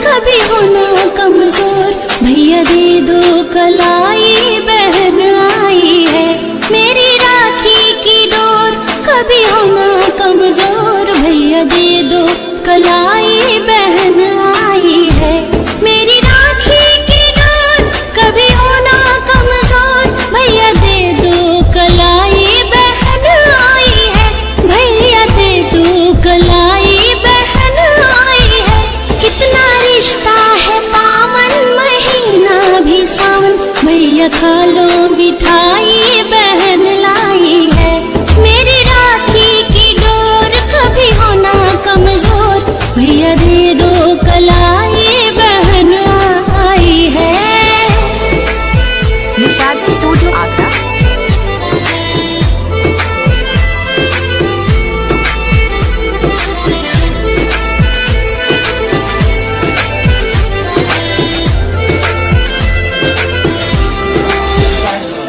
कभी होना कमजोर, भैया दे दो कलाई बहन आई है। मेरी राखी की डोर कभी होना कमजोर, भैया दे दो कलाई बहन आई है। मेरी राखी की डोर कभी होना कमजोर, भैया दे दो कलाई बहन आई है। भैया दे दो कलाई बहन आई है। कितना रिश्ता है पावन, महीना भी सावन, भैया खा लो मिठाई बहन लाई है। मेरी राखी की डोर कभी होना कमजोर, भैया दे दो कलाई बहन आई है। निषाद स्टूडियो आगरा।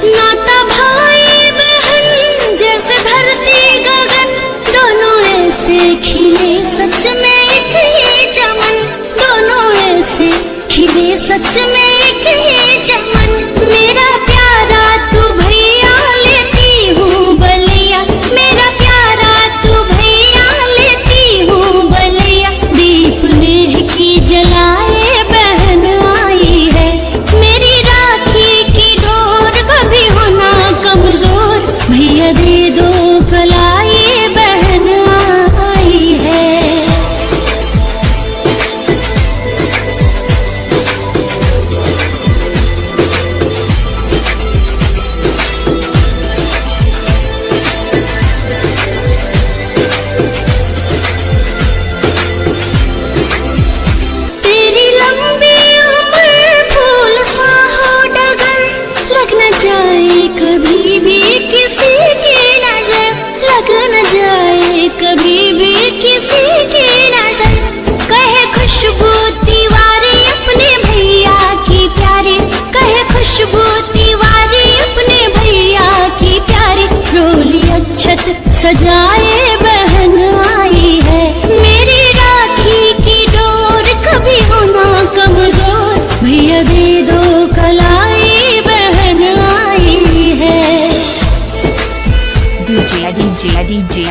नाता भाई बहन जैसे धरती गगन, दोनों ऐसे खिले सच में एक ही चमन, दोनों ऐसे खिले सच में एक ही चमन। मेरा प्यारा तू भैया लेती हूँ बलिया, मेरा प्यारा तू भैया लेती हूँ बलिया। दीप नेह की जलाए बहन आई है। मेरी राखी की डोर कभी होना कमजोर, भैया दे दो कलाई बहन आई है। तेरी लंबी उम्र फूल सा हो डगर, लग न जाए कभी भी किसी की नजर, लग न जाए कभी भी किसी की नजर। कहे खुशबू तिवारी अपने भैया की प्यारी, कहे खुशबू तिवारी अपने भैया की प्यारी। रोली अक्षत सजाए बहन आई है। मेरी राखी की डोर कभी होना कमजोर, भैया दे दो कलाई बहन आई है। DJ